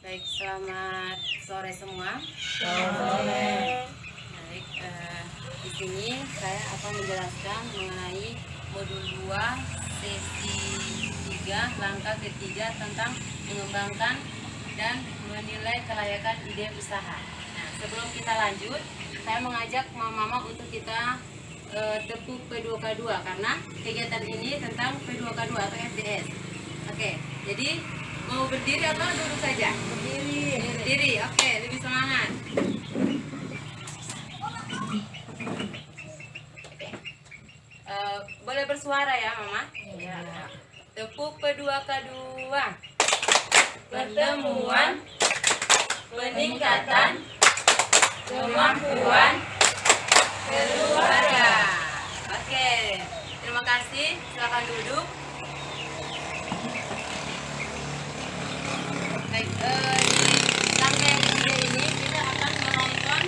Baik, selamat sore semua. Sore. Baik, di sini saya akan menjelaskan mengenai modul 2 sesi 3 langkah ketiga tentang mengembangkan dan menilai kelayakan ide usaha. Nah, sebelum kita lanjut, saya mengajak mama-mama untuk kita tepuk P2K2 karena kegiatan ini tentang P2K2 atau FDS. Oke, jadi mau berdiri atau duduk saja? Berdiri, oke, lebih semangat. Boleh bersuara ya, Mama? Iya. Tepuk P2K2. Pertemuan, peningkatan, kemampuan, keluarga. Oke, terima kasih. Silakan duduk. Baik, di langkah yang ketiga ini kita akan menonton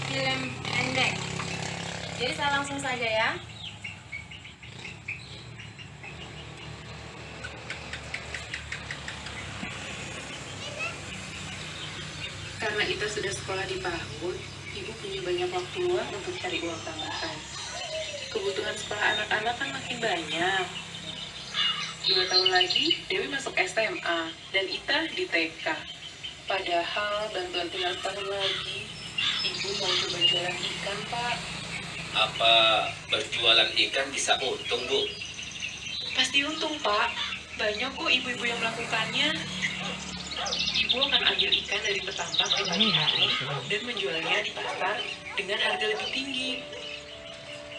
film pendek. Jadi saya langsung saja ya. Karena Ita sudah sekolah di PAUD, Ibu punya banyak waktu luang untuk cari uang tambahan. Kebutuhan sekolah anak-anak kan makin banyak. 2 tahun lagi, Dewi masuk SMA, dan Ita di TK. Padahal bantuan tinggal setahun lagi, Ibu mau coba jualan ikan, Pak. Apa berjualan ikan bisa untung, Bu? Pasti untung, Pak. Banyak kok ibu-ibu yang melakukannya. Ibu akan ambil ikan dari petambak di pagi hari dan menjualnya di pasar dengan harga lebih tinggi.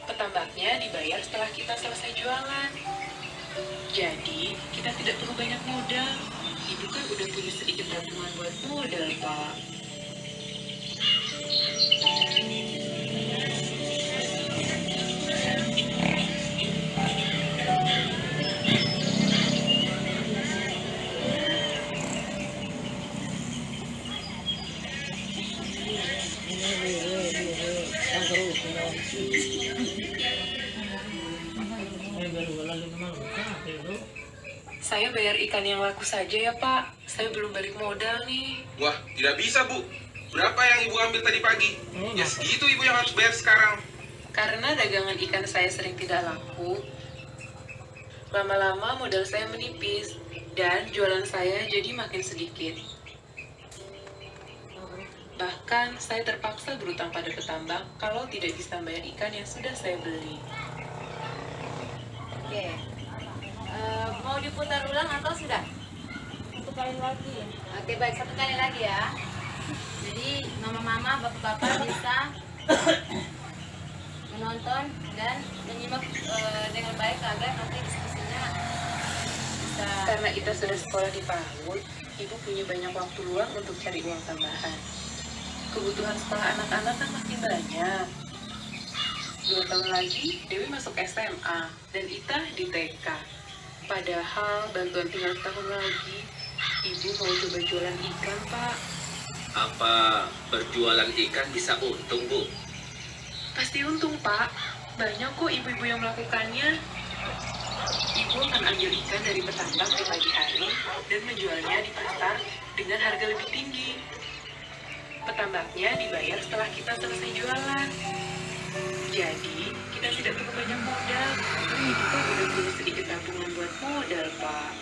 Petambaknya dibayar setelah kita selesai jualan. Jadi, kita tidak perlu banyak modal. Ibu kan udah punya sedikit tabungan buat modal, Pak. Saya bayar ikan yang laku saja ya, Pak. Saya belum balik modal nih. Wah, tidak bisa, Bu. Berapa yang Ibu ambil tadi pagi? Ya segitu Ibu yang harus bayar sekarang. Karena dagangan ikan saya sering tidak laku, lama-lama modal saya menipis dan jualan saya jadi makin sedikit. Bahkan saya terpaksa berutang pada petambak kalau tidak bisa bayar ikan yang sudah saya beli. Oke. Mau diputar ulang atau sudah? Satu kali lagi. Oke, baik, satu kali lagi ya. Jadi mama-mama, bapak-bapak bisa menonton dan menyimak dengan baik agar nanti diskusinya bisa. Karena Ita sudah sekolah di PAUD, Ibu punya banyak waktu luang untuk cari uang tambahan. Kebutuhan sekolah anak-anak kan makin banyak. 2 tahun lagi, Dewi masuk SMA, dan Ita di TK. Padahal bantuan tinggal setahun lagi, Ibu mau coba jualan ikan, Pak. Apa berjualan ikan bisa untung, Bu? Pasti untung, Pak. Banyak kok ibu-ibu yang melakukannya. Ibu akan ambil ikan dari petambak di pagi hari dan menjualnya di pasar dengan harga lebih tinggi. Petambaknya dibayar setelah kita selesai jualan. Jadi, kita tidak perlu banyak modal. Ibu kan udah punya sedikit tabungan buat modal, Pak.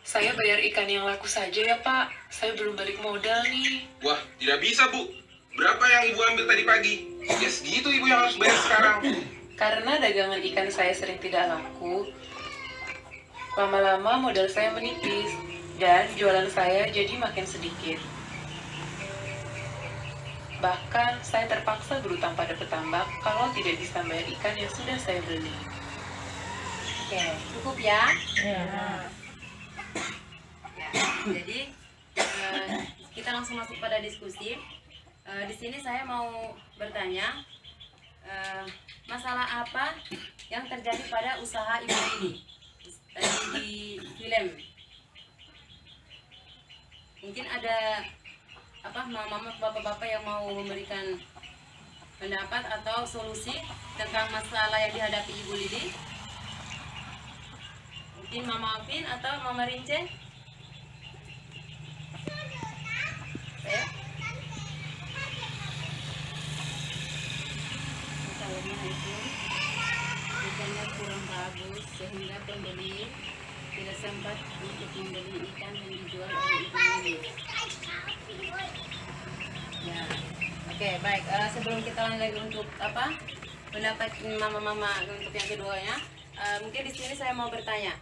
Saya bayar ikan yang laku saja ya, Pak. Saya belum balik modal nih. Wah, tidak bisa, Bu. Berapa yang Ibu ambil tadi pagi? Ya segitu Ibu yang harus bayar sekarang. Karena dagangan ikan saya sering tidak laku, lama-lama modal saya menipis dan jualan saya jadi makin sedikit. Bahkan saya terpaksa berutang pada petambak kalau tidak bisa bayar ikan yang sudah saya beli. Oke, cukup ya. Ya. Jadi kita langsung masuk pada diskusi. Di sini saya mau bertanya, masalah apa yang terjadi pada usaha ibu ini tadi di film. Mungkin ada apa mama bapak-bapak yang mau memberikan pendapat atau solusi tentang masalah yang dihadapi Ibu Lidi. Mungkin Mama Alvin atau Mama Rince. Saya. Masalahnya itu ikannya kurang bagus sehingga pembeli tidak sempat untuk membeli ikan yang dijual oleh Ibu Lidi. Ya, oke, baik. Sebelum kita lanjut lagi untuk apa pendapat mama-mama untuk yang keduanya, mungkin di sini saya mau bertanya.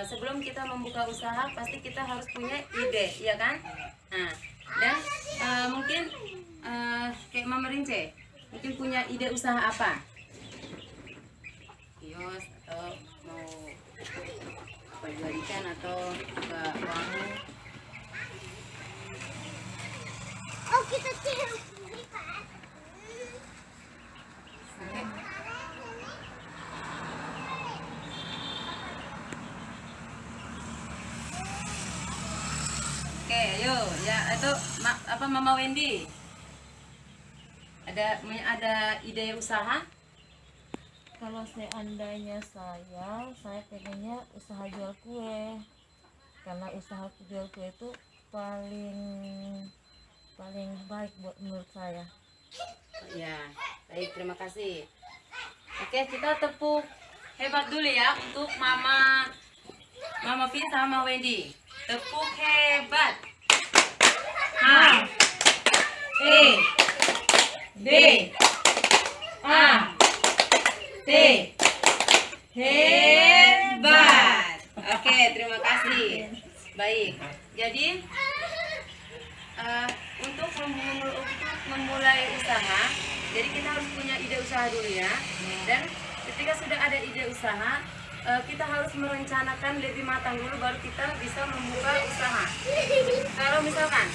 Sebelum kita membuka usaha, pasti kita harus punya ide, ya kan? Nah, dan mungkin kayak Mama Rince, mungkin punya ide usaha apa? Kios atau mau jual ikan atau buka warung? Oh, kita cium. Oke, ayo ya itu apa Mama Wendy? Ada ide usaha? Kalau seandainya saya pengennya usaha jual kue. Karena usaha jual kue itu paling baik buat menurut saya. Ya, baik, terima kasih. Oke, kita tepuk hebat dulu ya untuk Mama Vin sama Wendy. Tepuk hebat. A E B A T hebat. Oke, terima kasih. Baik. Jadi untuk memulai usaha, jadi kita harus punya ide usaha dulu ya. Dan ketika sudah ada ide usaha, kita harus merencanakan lebih matang dulu baru kita bisa membuka usaha. Kalau misalkan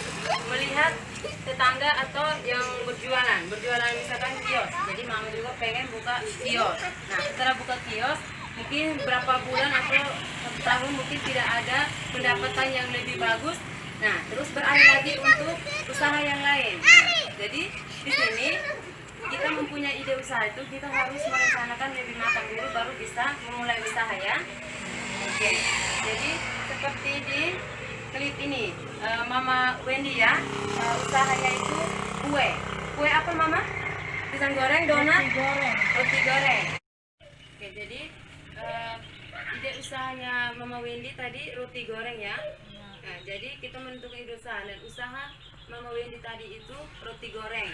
melihat tetangga atau yang berjualan misalkan kios, jadi mama juga pengen buka kios. Nah, setelah buka kios, mungkin berapa bulan atau 1 tahun mungkin tidak ada pendapatan yang lebih bagus. Nah, terus beralih lagi untuk usaha yang lain. Jadi di sini kita mempunyai ide usaha itu kita harus merencanakan lebih matang dulu baru bisa memulai usaha ya. Oke, jadi seperti di klip ini Mama Wendy ya, usahanya itu kue apa Mama? Pisang goreng, donat, roti goreng. Oke, jadi ide usahanya Mama Wendy tadi roti goreng ya. Nah, jadi kita menentukan ide usaha dan usaha Mama Wendy tadi itu roti goreng.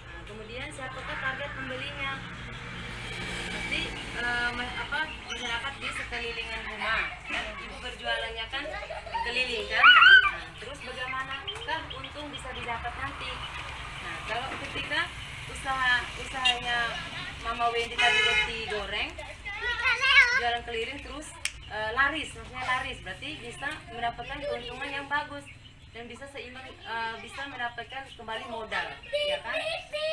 Nah, kemudian siapakah target pembelinya? Pasti masyarakat di sekelilingan rumah. Dan ibu berjualannya kan keliling kan. Nah, terus bagaimanakah untung bisa didapat nanti? Nah, kalau ketika usahanya Mama Wendy tadi roti goreng, jualan keliling terus laris berarti bisa mendapatkan keuntungan yang bagus dan bisa seimbang, bisa mendapatkan kembali modal, ya kan?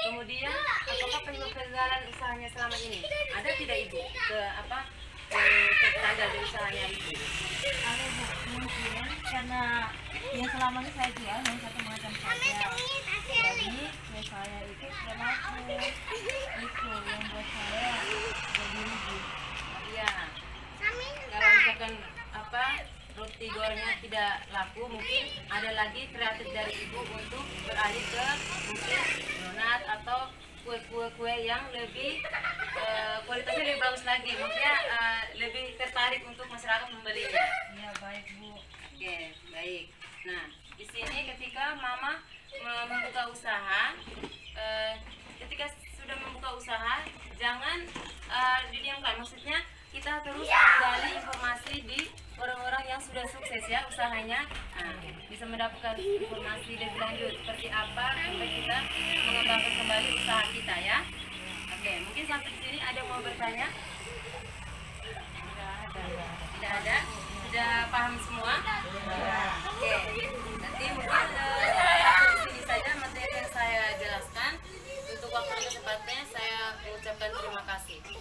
Kemudian apakah kegagalan usahanya selama ini ada tidak ibu tergagal dari usahanya ibu? Ada Bu, mungkin karena yang selama ini saya jual hanya satu macam saja. Jadi kue saya itu tidak laku. Itu yang buat saya jadi rugi. Iya. Kalau misalkan roti gorengnya tidak laku, mungkin ada lagi kreatif dari ibu untuk beralih ke mungkin donat atau kue-kue yang lebih kualitasnya lebih bagus lagi, maksudnya lebih tertarik untuk masyarakat membelinya. Ya baik Bu. Oke, baik. Nah, di sini ketika Mama membuka usaha, ketika sudah membuka usaha, jangan didiamkan. Maksudnya kita terus menggali informasi di orang-orang yang sudah sukses ya usahanya. Nah, bisa mendapatkan informasi lebih lanjut seperti apa sampai kita mengembangkan kembali usaha kita ya. Oke, mungkin sampai di sini ada yang mau bertanya? Tidak ada? Sudah paham semua? Oke, nanti mungkin sampai di sini saja materi yang saya jelaskan. Untuk waktu kesempatnya saya mengucapkan kasih.